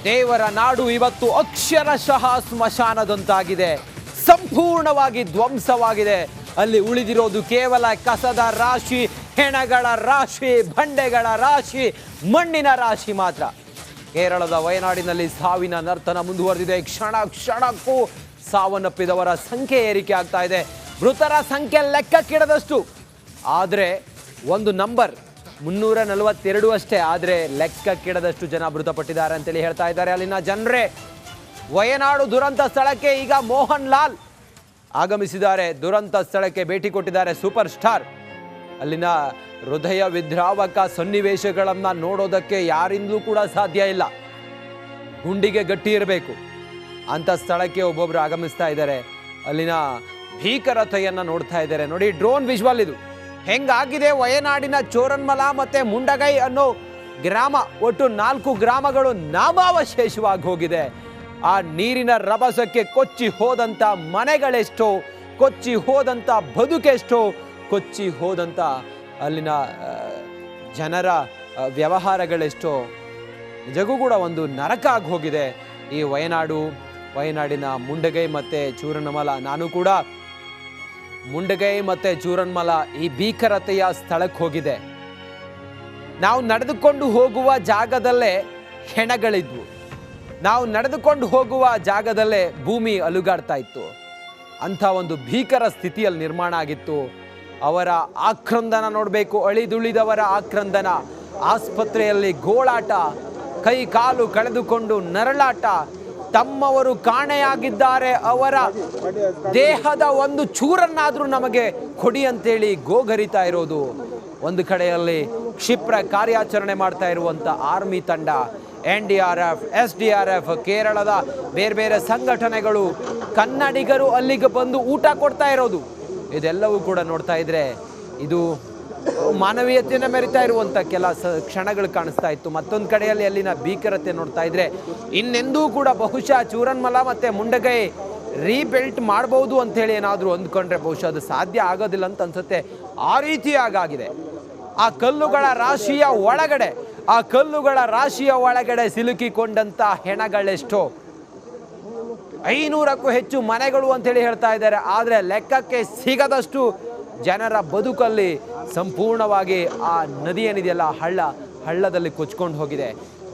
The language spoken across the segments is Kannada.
ದೇವರ ನಾಡು ಇವತ್ತು ಅಕ್ಷರಶಃ ಸ್ಮಶಾನದಂತಾಗಿದೆ. ಸಂಪೂರ್ಣವಾಗಿ ಧ್ವಂಸವಾಗಿದೆ. ಅಲ್ಲಿ ಉಳಿದಿರೋದು ಕೇವಲ ಕಸದ ರಾಶಿ, ಹೆಣಗಳ ರಾಶಿ, ಬಂಡೆಗಳ ರಾಶಿ, ಮಣ್ಣಿನ ರಾಶಿ ಮಾತ್ರ. ಕೇರಳದ ವಯನಾಡಿನಲ್ಲಿ ಸಾವಿನ ನರ್ತನ ಮುಂದುವರೆದಿದೆ. ಕ್ಷಣ ಕ್ಷಣಕ್ಕೂ ಸಾವನ್ನಪ್ಪಿದವರ ಸಂಖ್ಯೆ ಏರಿಕೆ ಆಗ್ತಾ ಇದೆ. ಮೃತರ ಸಂಖ್ಯೆ ಲೆಕ್ಕಕ್ಕಿಡದಷ್ಟು. ಆದರೆ ಒಂದು ನಂಬರ್ 342 ಅಷ್ಟೇ. ಆದರೆ ಲೆಕ್ಕಕ್ಕಿಡದಷ್ಟು ಜನ ಮೃತಪಟ್ಟಿದ್ದಾರೆ ಅಂತೇಳಿ ಹೇಳ್ತಾ ಇದ್ದಾರೆ ಅಲ್ಲಿನ ಜನರೇ. ವಯನಾಡು ದುರಂತ ಸ್ಥಳಕ್ಕೆ ಈಗ ಮೋಹನ್ ಲಾಲ್ ಆಗಮಿಸಿದ್ದಾರೆ. ದುರಂತ ಸ್ಥಳಕ್ಕೆ ಭೇಟಿ ಕೊಟ್ಟಿದ್ದಾರೆ ಸೂಪರ್ ಸ್ಟಾರ್. ಅಲ್ಲಿನ ಹೃದಯ ವಿದ್ರಾವಕ ಸನ್ನಿವೇಶಗಳನ್ನು ನೋಡೋದಕ್ಕೆ ಯಾರಿಂದಲೂ ಕೂಡ ಸಾಧ್ಯ ಇಲ್ಲ. ಗುಂಡಿಗೆ ಗಟ್ಟಿ ಇರಬೇಕು ಅಂತ ಸ್ಥಳಕ್ಕೆ ಒಬ್ಬೊಬ್ರು ಆಗಮಿಸ್ತಾ ಇದ್ದಾರೆ. ಅಲ್ಲಿನ ಭೀಕರತೆಯನ್ನು ನೋಡ್ತಾ ಇದ್ದಾರೆ. ನೋಡಿ, ಡ್ರೋನ್ ವಿಜುವಲ್ ಇದು ಹೆಂಗಾಗಿದೆ. ವಯನಾಡಿನ ಚೋರನ್ಮಲ ಮತ್ತೆ ಮುಂಡಗೈ ಅನ್ನೋ ಗ್ರಾಮ, ಒಟ್ಟು 4 ಗ್ರಾಮಗಳು ನಾಮಾವಶೇಷವಾಗಿ ಹೋಗಿದೆ. ಆ ನೀರಿನ ರಭಸಕ್ಕೆ ಕೊಚ್ಚಿ ಹೋದಂಥ ಮನೆಗಳೆಷ್ಟೋ, ಕೊಚ್ಚಿ ಹೋದಂಥ ಬದುಕೆಷ್ಟೋ, ಕೊಚ್ಚಿ ಹೋದಂಥ ಅಲ್ಲಿನ ಜನರ ವ್ಯವಹಾರಗಳೆಷ್ಟೋ. ನಿಜಕ್ಕೂ ಕೂಡ ಒಂದು ನರಕ ಆಗಿ ಹೋಗಿದೆ ಈ ವಯನಾಡಿನ ಮುಂಡಗೈ ಮತ್ತು ಚೂರನ್ಮಲ. ನಾನು ಕೂಡ ಮುಂಡಗೈ ಮತ್ತು ಚೂರನ್ಮಲ ಈ ಭೀಕರತೆಯ ಸ್ಥಳಕ್ಕೆ ಹೋಗಿದೆ. ನಾವು ನಡೆದುಕೊಂಡು ಹೋಗುವ ಜಾಗದಲ್ಲೇ ಹೆಣಗಳಿದ್ವು. ನಾವು ನಡೆದುಕೊಂಡು ಹೋಗುವ ಜಾಗದಲ್ಲೇ ಭೂಮಿ ಅಲುಗಾಡ್ತಾ ಇತ್ತು. ಅಂಥ ಒಂದು ಭೀಕರ ಸ್ಥಿತಿಯಲ್ಲಿ ನಿರ್ಮಾಣ ಆಗಿತ್ತು. ಅವರ ಆಕ್ರಂದನ ನೋಡಬೇಕು, ಅಳಿದುಳಿದವರ ಆಕ್ರಂದನ. ಆಸ್ಪತ್ರೆಯಲ್ಲಿ ಗೋಳಾಟ, ಕೈ ಕಾಲು ಕಳೆದುಕೊಂಡು ನರಳಾಟ. ತಮ್ಮವರು ಕಾಣೆಯಾಗಿದ್ದಾರೆ, ಅವರ ದೇಹದ ಒಂದು ಚೂರನ್ನಾದರೂ ನಮಗೆ ಕೊಡಿ ಅಂತೇಳಿ ಗೋಗರಿತಾ ಇರೋದು. ಒಂದು ಕಡೆಯಲ್ಲಿ ಕ್ಷಿಪ್ರ ಕಾರ್ಯಾಚರಣೆ ಮಾಡ್ತಾ ಇರುವಂಥ ಆರ್ಮಿ ತಂಡ, NDRF, SDRF, ಕೇರಳದ ಬೇರೆ ಬೇರೆ ಸಂಘಟನೆಗಳು, ಕನ್ನಡಿಗರು ಅಲ್ಲಿಗೆ ಬಂದು ಊಟ ಕೊಡ್ತಾ ಇರೋದು. ಇದೆಲ್ಲವೂ ಕೂಡ ನೋಡ್ತಾ ಇದ್ರೆ ಇದು ಮಾನವೀಯತೆಯನ್ನು ಮೆರಿತಾ ಇರುವಂಥ ಕೆಲ ಕ್ಷಣಗಳು ಕಾಣಿಸ್ತಾ ಇತ್ತು. ಮತ್ತೊಂದು ಕಡೆಯಲ್ಲಿ ಅಲ್ಲಿನ ಭೀಕರತೆ ನೋಡ್ತಾ ಇದ್ರೆ ಇನ್ನೆಂದೂ ಕೂಡ ಬಹುಶಃ ಚೂರನ್ಮಲ ಮತ್ತು ಮುಂಡಗೈ ರೀಬಿಲ್ಟ್ ಮಾಡ್ಬೋದು ಅಂಥೇಳಿ ಏನಾದರೂ ಅಂದ್ಕೊಂಡ್ರೆ ಬಹುಶಃ ಅದು ಸಾಧ್ಯ ಆಗೋದಿಲ್ಲ ಅಂತ ಅನ್ಸುತ್ತೆ. ಆ ರೀತಿಯಾಗಿದೆ. ಆ ಕಲ್ಲುಗಳ ರಾಶಿಯ ಒಳಗಡೆ ಸಿಲುಕಿಕೊಂಡಂಥ ಹೆಣಗಳೆಷ್ಟೋ. 500ಕ್ಕೂ ಹೆಚ್ಚು ಮನೆಗಳು ಅಂತೇಳಿ ಹೇಳ್ತಾ ಇದ್ದಾರೆ. ಆದರೆ ಲೆಕ್ಕಕ್ಕೆ ಸಿಗದಷ್ಟು ಜನರ ಬದುಕಲ್ಲಿ ಸಂಪೂರ್ಣವಾಗಿ ಆ ನದಿ ಏನಿದೆಯಲ್ಲ, ಹಳ್ಳದಲ್ಲಿ ಕೊಚ್ಕೊಂಡು ಹೋಗಿದೆ.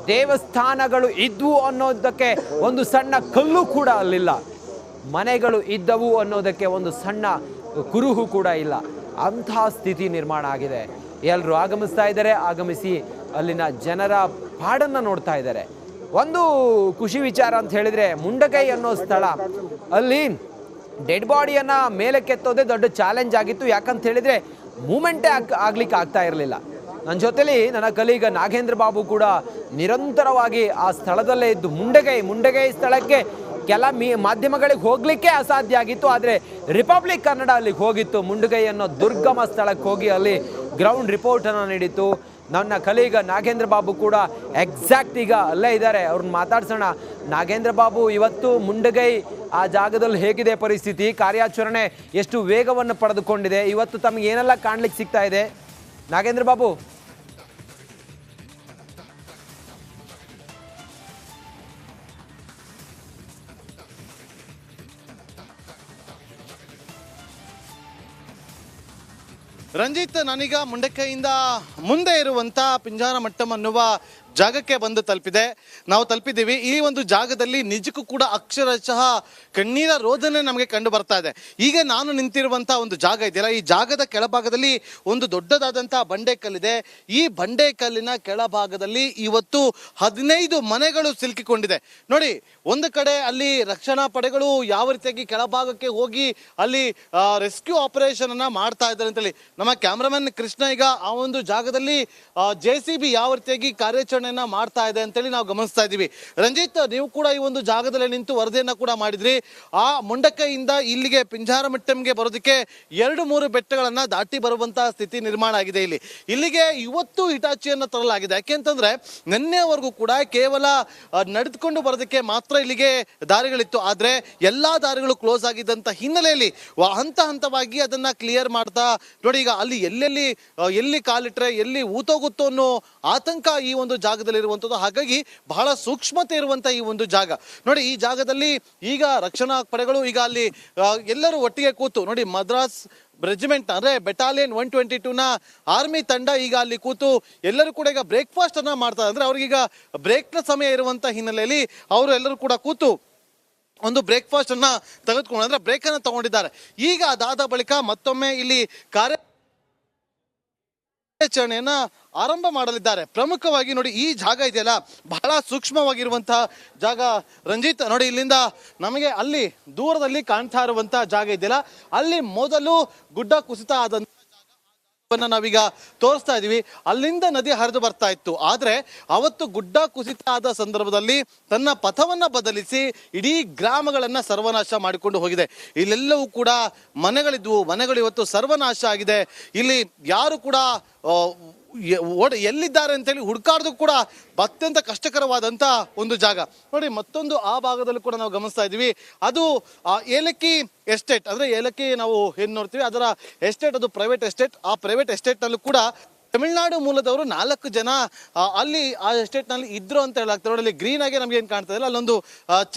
ದೇವಸ್ಥಾನಗಳು ಇದ್ವು ಅನ್ನೋದಕ್ಕೆ ಒಂದು ಸಣ್ಣ ಕಲ್ಲು ಕೂಡ ಅಲ್ಲಿಲ್ಲ. ಮನೆಗಳು ಇದ್ದವು ಅನ್ನೋದಕ್ಕೆ ಒಂದು ಸಣ್ಣ ಕುರುಹು ಕೂಡ ಇಲ್ಲ. ಅಂಥ ಸ್ಥಿತಿ ನಿರ್ಮಾಣ ಆಗಿದೆ. ಎಲ್ಲರೂ ಆಗಮಿಸ್ತಾ ಇದ್ದಾರೆ. ಆಗಮಿಸಿ ಅಲ್ಲಿನ ಜನರ ಪಾಡನ್ನು ನೋಡ್ತಾ ಇದ್ದಾರೆ. ಒಂದು ಖುಷಿ ವಿಚಾರ ಅಂತ ಹೇಳಿದರೆ, ಮುಂಡಗೈ ಅನ್ನೋ ಸ್ಥಳ, ಅಲ್ಲಿ ಡೆಡ್ ಬಾಡಿಯನ್ನು ಮೇಲಕ್ಕೆತ್ತೋದೇ ದೊಡ್ಡ ಚಾಲೆಂಜ್ ಆಗಿತ್ತು. ಯಾಕಂತ ಹೇಳಿದರೆ ಮೂಮೆಂಟೇ ಆಗ್ಲಿಕ್ಕೆ ಆಗ್ತಾ ಇರಲಿಲ್ಲ. ನನ್ನ ಜೊತೆಲಿ ನನ್ನ ಕಲೀಗ ನಾಗೇಂದ್ರ ಬಾಬು ಕೂಡ ನಿರಂತರವಾಗಿ ಆ ಸ್ಥಳದಲ್ಲೇ ಇದ್ದು ಮುಂಡಗೈ ಸ್ಥಳಕ್ಕೆ ಕೆಲ ಮಾಧ್ಯಮಗಳಿಗೆ ಹೋಗಲಿಕ್ಕೆ ಅಸಾಧ್ಯ ಆಗಿತ್ತು. ಆದರೆ ರಿಪಬ್ಲಿಕ್ ಕನ್ನಡ ಅಲ್ಲಿಗೆ ಹೋಗಿತ್ತು. ಮುಂಡಗೈ ಅನ್ನೋ ದುರ್ಗಮ ಸ್ಥಳಕ್ಕೆ ಹೋಗಿ ಅಲ್ಲಿ ಗ್ರೌಂಡ್ ರಿಪೋರ್ಟನ್ನು ನೀಡಿತ್ತು. ನನ್ನ ಕಲೀಗ ನಾಗೇಂದ್ರ ಬಾಬು ಕೂಡ ಎಕ್ಸಾಕ್ಟ್ ಈಗ ಅಲ್ಲೇ ಇದ್ದಾರೆ. ಅವ್ರನ್ನ ಮಾತಾಡ್ಸೋಣ. ನಾಗೇಂದ್ರ ಬಾಬು, ಇವತ್ತು ಮುಂಡಗೈ ಆ ಜಾಗದಲ್ಲಿ ಹೇಗಿದೆ ಪರಿಸ್ಥಿತಿ? ಕಾರ್ಯಾಚರಣೆ ಎಷ್ಟು ವೇಗವನ್ನು ಪಡೆದುಕೊಂಡಿದೆ? ಇವತ್ತು ತಮಗೆ ಏನೆಲ್ಲ ಕಾಣ್ಲಿಕ್ಕೆ ಸಿಗ್ತಾ ಇದೆ ನಾಗೇಂದ್ರ ಬಾಬು? ರಂಜಿತ್, ನಾನೀಗ ಮುಂಡಕೈಯಿಂದ ಮುಂದೆ ಇರುವಂಥ ಪಿಂಜಾರಮಟ್ಟಂ ಅನ್ನುವ ಜಾಗಕ್ಕೆ ಬಂದು ನಾವು ತಲುಪಿದ್ದೀವಿ. ಈ ಒಂದು ಜಾಗದಲ್ಲಿ ನಿಜಕ್ಕೂ ಕೂಡ ಅಕ್ಷರಶಃ ಕಣ್ಣೀರ ರೋದನೆ ನಮಗೆ ಕಂಡು ಬರ್ತಾ ಇದೆ. ಈಗ ನಾನು ನಿಂತಿರುವಂಥ ಒಂದು ಜಾಗ ಇದೆಯಲ್ಲ, ಈ ಜಾಗದ ಕೆಳಭಾಗದಲ್ಲಿ ಒಂದು ದೊಡ್ಡದಾದಂಥ ಬಂಡೆಕಲ್ಲಿದೆ. ಈ ಬಂಡೆಕಲ್ಲಿನ ಕೆಳಭಾಗದಲ್ಲಿ ಇವತ್ತು 15 ಮನೆಗಳು ಸಿಲುಕಿಕೊಂಡಿದೆ. ನೋಡಿ, ಒಂದು ಕಡೆ ಅಲ್ಲಿ ರಕ್ಷಣಾ ಪಡೆಗಳು ಯಾವ ರೀತಿಯಾಗಿ ಕೆಳಭಾಗಕ್ಕೆ ಹೋಗಿ ಅಲ್ಲಿ ರೆಸ್ಕ್ಯೂ ಆಪರೇಷನ್ ಅನ್ನ ಮಾಡ್ತಾ ಇದ್ದಾರೆ ಅಂತೇಳಿ ನಮ್ಮ ಕ್ಯಾಮ್ರಾಮನ್ ಕೃಷ್ಣ ಈಗ ಆ ಒಂದು ಜಾಗದಲ್ಲಿ JCB ಯಾವ ರೀತಿಯಾಗಿ ಕಾರ್ಯಾಚರಣೆ ಮಾಡ್ತಾ ಇದೆ ಅಂತೇಳಿ ನಾವು ಗಮನಿಸ್ತಾ ಇದ್ದೀವಿ. ರಂಜಿತ್, ನೀವು ಕೂಡ ಈ ಒಂದು ಜಾಗದಲ್ಲಿ ನಿಂತು ವರದಿಯನ್ನ ಕೂಡ ಮಾಡಿದ್ರಿ. ಆ ಮುಂಡಕೈಯಿಂದ ಇಲ್ಲಿಗೆ ಪಿಂಜಾರಮಟ್ಟಂಗೆ ಬರೋದಕ್ಕೆ 2-3 ಬೆಟ್ಟಗಳನ್ನ ದಾಟಿ ಬರುವಂತಹ ಸ್ಥಿತಿ ನಿರ್ಮಾಣ ಆಗಿದೆ. ಇಲ್ಲಿಗೆ ಇವತ್ತು ಹಿಟಾಚಿಯನ್ನ ತರಲಾಗಿದೆ. ಯಾಕೆಂತಂದ್ರೆ ನಿನ್ನೆವರೆಗೂ ಕೂಡ ಕೇವಲ ನಡೆದುಕೊಂಡು ಬರೋದಕ್ಕೆ ಮಾತ್ರ ಇಲ್ಲಿಗೆ ದಾರಿಗಳಿತ್ತು. ಆದ್ರೆ ಎಲ್ಲಾ ದಾರಿಗಳು ಕ್ಲೋಸ್ ಆಗಿದ್ದಂತ ಹಿನ್ನೆಲೆಯಲ್ಲಿ ಹಂತವಾಗಿ ಅದನ್ನ ಕ್ಲಿಯರ್ ಮಾಡ್ತಾ ನೋಡಿ, ಈಗ ಅಲ್ಲಿ ಎಲ್ಲಿ ಕಾಲಿಟ್ರೆ ಎಲ್ಲಿ ಊತೋಗುತ್ತೋ ಅನ್ನೋ ಆತಂಕ ಈ ಒಂದು ಜಾಗದಲ್ಲಿರುವಂಥದ್ದು. ಹಾಗಾಗಿ ಬಹಳ ಸೂಕ್ಷ್ಮತೆ ಇರುವಂಥ ಈ ಒಂದು ಜಾಗ ನೋಡಿ. ಈ ಜಾಗದಲ್ಲಿ ಈಗ ರಕ್ಷಣಾ ಪಡೆಗಳು ಈಗ ಅಲ್ಲಿ ಎಲ್ಲರೂ ಒಟ್ಟಿಗೆ ಕೂತು ನೋಡಿ, ಮದ್ರಾಸ್ ರೆಜಿಮೆಂಟ್ ಅಂದ್ರೆ ಬೆಟಾಲಿಯನ್ 122ನ ಆರ್ಮಿ ತಂಡ ಈಗ ಅಲ್ಲಿ ಕೂತು ಎಲ್ಲರೂ ಕೂಡ ಈಗ ಬ್ರೇಕ್ಫಾಸ್ಟ್ ಅನ್ನ ಮಾಡ್ತಾರೆ. ಅಂದ್ರೆ ಅವ್ರಿಗೀಗ ಬ್ರೇಕ್ನ ಸಮಯ ಇರುವಂತ ಹಿನ್ನೆಲೆಯಲ್ಲಿ ಅವರು ಎಲ್ಲರೂ ಕೂಡ ಕೂತು ಒಂದು ಬ್ರೇಕ್ಫಾಸ್ಟ್ ಅನ್ನ ತೆಗೆದುಕೊಂಡು ಅಂದ್ರೆ ಬ್ರೇಕ್ ಅನ್ನ ತಗೊಂಡಿದ್ದಾರೆ. ಈಗ ಅದಾದ ಬಳಿಕ ಮತ್ತೊಮ್ಮೆ ಇಲ್ಲಿ ಕಾರ್ಯಾಚರಣೆಯನ್ನ ಆರಂಭ ಮಾಡಲಿದ್ದಾರೆ. ಪ್ರಮುಖವಾಗಿ ನೋಡಿ, ಈ ಜಾಗ ಇದೆಯಲ್ಲ ಬಹಳ ಸೂಕ್ಷ್ಮವಾಗಿರುವಂತಹ ಜಾಗ ರಂಜಿತ್. ನೋಡಿ, ಇಲ್ಲಿಂದ ನಮಗೆ ಅಲ್ಲಿ ದೂರದಲ್ಲಿ ಕಾಣ್ತಾ ಇರುವಂತಹ ಜಾಗ ಇದೆಯಲ್ಲ, ಅಲ್ಲಿ ಮೊದಲು ಗುಡ್ಡ ಕುಸಿತ ಆದಂತ ನಾವೀಗ ತೋರಿಸ್ತಾ ಇದೀವಿ. ಅಲ್ಲಿಂದ ನದಿ ಹರಿದು ಬರ್ತಾ ಇತ್ತು. ಆದ್ರೆ ಅವತ್ತು ಗುಡ್ಡ ಕುಸಿತ ಆದ ಸಂದರ್ಭದಲ್ಲಿ ತನ್ನ ಪಥವನ್ನ ಬದಲಿಸಿ ಇಡೀ ಗ್ರಾಮಗಳನ್ನ ಸರ್ವನಾಶ ಮಾಡಿಕೊಂಡು ಹೋಗಿದೆ. ಇಲ್ಲೆಲ್ಲವೂ ಕೂಡ ಮನೆಗಳಿದ್ವು, ಮನೆಗಳು ಇವತ್ತು ಸರ್ವನಾಶ ಆಗಿದೆ. ಇಲ್ಲಿ ಯಾರು ಕೂಡ ಎಲ್ಲಿದ್ದಾರೆ ಅಂತೇಳಿ ಹುಡುಕಾಡೋದು ಕೂಡ ಅತ್ಯಂತ ಕಷ್ಟಕರವಾದಂತ ಒಂದು ಜಾಗ ನೋಡಿ. ಮತ್ತೊಂದು ಆ ಭಾಗದಲ್ಲೂ ಕೂಡ ನಾವು ಗಮನಿಸ್ತಾ ಇದೀವಿ, ಅದು ಏಲಕ್ಕಿ ಎಸ್ಟೇಟ್. ಅಂದ್ರೆ ಏಲಕ್ಕಿ ನಾವು ಏನ್ ನೋಡ್ತೀವಿ ಅದರ ಎಸ್ಟೇಟ್, ಅದು ಪ್ರೈವೇಟ್ ಎಸ್ಟೇಟ್. ಆ ಪ್ರೈವೇಟ್ ಎಸ್ಟೇಟ್ ನಲ್ಲೂ ಕೂಡ ತಮಿಳುನಾಡು ಮೂಲದವರು 4 ಜನ ಅಲ್ಲಿ ಆ ಎಸ್ಟೇಟ್ ನಲ್ಲಿ ಇದ್ರು ಅಂತ ಹೇಳಾಗ್ತಾರೆ. ನೋಡಿ, ಅಲ್ಲಿ ಗ್ರೀನ್ ಆಗಿ ನಮ್ಗೆ ಏನ್ ಕಾಣ್ತಾ ಇಲ್ಲ, ಅಲ್ಲೊಂದು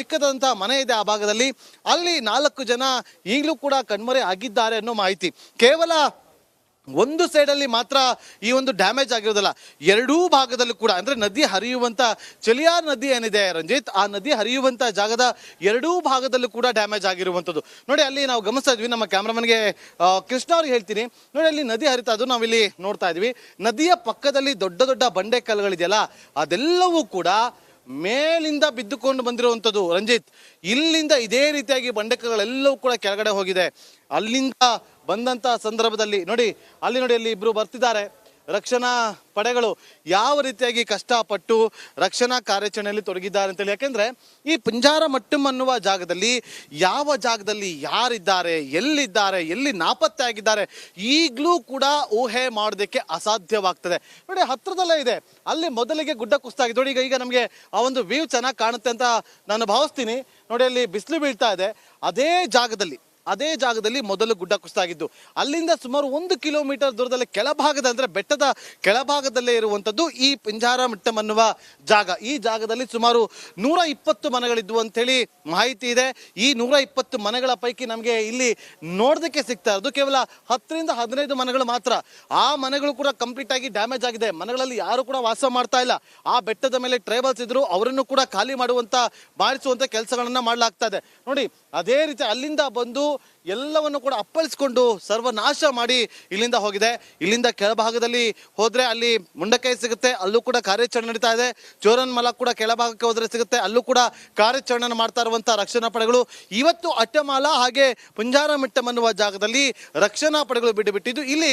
ಚಿಕ್ಕದಂತ ಮನೆ ಇದೆ ಆ ಭಾಗದಲ್ಲಿ. ಅಲ್ಲಿ 4 ಜನ ಈಗಲೂ ಕೂಡ ಕಣ್ಮರೆ ಆಗಿದ್ದಾರೆ ಅನ್ನೋ ಮಾಹಿತಿ. ಕೇವಲ ಒಂದು ಸೈಡಲ್ಲಿ ಮಾತ್ರ ಈ ಒಂದು ಡ್ಯಾಮೇಜ್ ಆಗಿರೋದಲ್ಲ, ಎರಡೂ ಭಾಗದಲ್ಲೂ ಕೂಡ ಅಂದ್ರೆ ನದಿ ಹರಿಯುವಂತ ಚಲಿಯಾರ್ ನದಿ ಏನಿದೆ ರಂಜಿತ್, ಆ ನದಿ ಹರಿಯುವಂತ ಜಾಗದ ಎರಡೂ ಭಾಗದಲ್ಲೂ ಕೂಡ ಡ್ಯಾಮೇಜ್ ಆಗಿರುವಂಥದ್ದು ನೋಡಿ. ಅಲ್ಲಿ ನಾವು ಗಮನಿಸ್ತಾ ಇದ್ವಿ, ನಮ್ಮ ಕ್ಯಾಮ್ರಾಮನ್ಗೆ ಕೃಷ್ಣ ಅವ್ರಿಗೆ ಹೇಳ್ತೀನಿ ನೋಡಿ, ಅಲ್ಲಿ ನದಿ ಹರಿತಾ ಇದ್ದು ನಾವಿಲ್ಲಿ ನೋಡ್ತಾ ಇದ್ವಿ. ನದಿಯ ಪಕ್ಕದಲ್ಲಿ ದೊಡ್ಡ ದೊಡ್ಡ ಬಂಡೆ ಕಲ್ಲುಗಳಿದೆಯಲ್ಲ, ಅದೆಲ್ಲವೂ ಕೂಡ ಮೇಲಿಂದ ಬಿದ್ದುಕೊಂಡು ಬಂದಿರುವಂಥದ್ದು ರಂಜಿತ್. ಇಲ್ಲಿಂದ ಇದೇ ರೀತಿಯಾಗಿ ಬಂಡೆಕಗಳೆಲ್ಲವೂ ಕೂಡ ಕೆಳಗಡೆ ಹೋಗಿದೆ. ಅಲ್ಲಿಂದ ಬಂದಂತ ಸಂದರ್ಭದಲ್ಲಿ ನೋಡಿ, ಅಲ್ಲಿ ಇಬ್ರು ಬರ್ತಿದ್ದಾರೆ ರಕ್ಷಣಾ ಪಡೆಗಳು ಯಾವ ರೀತಿಯಾಗಿ ಕಷ್ಟಪಟ್ಟು ರಕ್ಷಣಾ ಕಾರ್ಯಾಚರಣೆಯಲ್ಲಿ ತೊಡಗಿದ್ದಾರೆ ಅಂತೇಳಿ. ಯಾಕೆಂದ್ರೆ ಈ ಪಿಂಜಾರಮಟ್ಟಂ ಅನ್ನುವ ಜಾಗದಲ್ಲಿ ಯಾವ ಜಾಗದಲ್ಲಿ ಯಾರಿದ್ದಾರೆ, ಎಲ್ಲಿದ್ದಾರೆ, ಎಲ್ಲಿ ನಾಪತ್ತೆ ಆಗಿದ್ದಾರೆ ಈಗಲೂ ಕೂಡ ಊಹೆ ಮಾಡೋದಕ್ಕೆ ಅಸಾಧ್ಯವಾಗ್ತದೆ. ನೋಡಿ, ಹತ್ರದಲ್ಲೇ ಇದೆ. ಅಲ್ಲಿ ಮೊದಲಿಗೆ ಗುಡ್ಡ ಕುಸಿತಾಗಿದೆ ನೋಡಿ. ಈಗ ನಮಗೆ ಆ ಒಂದು ವ್ಯೂ ಚೆನ್ನಾಗಿ ಕಾಣುತ್ತೆ ಅಂತ ನಾನು ಭಾವಿಸ್ತೀನಿ. ನೋಡಿ, ಅಲ್ಲಿ ಬಿಸಿಲು ಬೀಳ್ತಾ ಇದೆ. ಅದೇ ಜಾಗದಲ್ಲಿ ಮೊದಲು ಗುಡ್ಡ ಕುಸಿತಾಗಿದ್ದು. ಅಲ್ಲಿಂದ ಸುಮಾರು 1 ಕಿಲೋಮೀಟರ್ ದೂರದಲ್ಲಿ ಕೆಳಭಾಗದ ಅಂದ್ರೆ ಬೆಟ್ಟದ ಕೆಳಭಾಗದಲ್ಲೇ ಇರುವಂತದ್ದು ಈ ಪಿಂಜಾರಮಟ್ಟಂ ಅನ್ನುವ ಜಾಗ. ಈ ಜಾಗದಲ್ಲಿ ಸುಮಾರು 120 ಮನೆಗಳಿದ್ವು ಅಂತೇಳಿ ಮಾಹಿತಿ ಇದೆ. ಈ 120 ಮನೆಗಳ ಪೈಕಿ ನಮಗೆ ಇಲ್ಲಿ ನೋಡೋದಕ್ಕೆ ಸಿಗ್ತಾ ಇರೋದು ಕೇವಲ 10 ರಿಂದ 15 ಮನೆಗಳು ಮಾತ್ರ. ಆ ಮನೆಗಳು ಕೂಡ ಕಂಪ್ಲೀಟ್ ಆಗಿ ಡ್ಯಾಮೇಜ್ ಆಗಿದೆ. ಮನೆಗಳಲ್ಲಿ ಯಾರು ಕೂಡ ವಾಸ ಮಾಡ್ತಾ ಇಲ್ಲ. ಆ ಬೆಟ್ಟದ ಮೇಲೆ ಟ್ರೈಬಲ್ಸ್ ಇದ್ರು, ಅವರನ್ನು ಕೂಡ ಖಾಲಿ ಮಾಡಿಸುವಂತ ಕೆಲಸಗಳನ್ನ ಮಾಡಲಾಗ್ತಾ ಇದೆ ನೋಡಿ. ಅದೇ ರೀತಿ ಅಲ್ಲಿಂದ ಬಂದು ಎಲ್ಲವನ್ನು ಕೂಡ ಅಪ್ಪಳಿಸಿಕೊಂಡು ಸರ್ವನಾಶ ಮಾಡಿ ಇಲ್ಲಿಂದ ಹೋಗಿದೆ. ಇಲ್ಲಿಂದ ಕೆಳಭಾಗದಲ್ಲಿ ಹೋದ್ರೆ ಅಲ್ಲಿ ಮುಂಡಕೈ ಸಿಗುತ್ತೆ, ಅಲ್ಲೂ ಕೂಡ ಕಾರ್ಯಾಚರಣೆ ನಡೀತಾ ಇದೆ. ಚೋರನ್ ಮಲ ಕೂಡ ಕೆಳಭಾಗಕ್ಕೆ ಹೋದ್ರೆ ಸಿಗುತ್ತೆ, ಅಲ್ಲೂ ಕೂಡ ಕಾರ್ಯಾಚರಣೆ ಮಾಡ್ತಾ ಇರುವಂತಹ ರಕ್ಷಣಾ ಪಡೆಗಳು ಇವತ್ತು ಅಟ್ಟಮಾಲ ಹಾಗೆ ಪಿಂಜಾರಮಟ್ಟಂ ಅನ್ನುವ ಜಾಗದಲ್ಲಿ ರಕ್ಷಣಾ ಪಡೆಗಳು ಬಿಟ್ಟಿದ್ದು ಇಲ್ಲಿ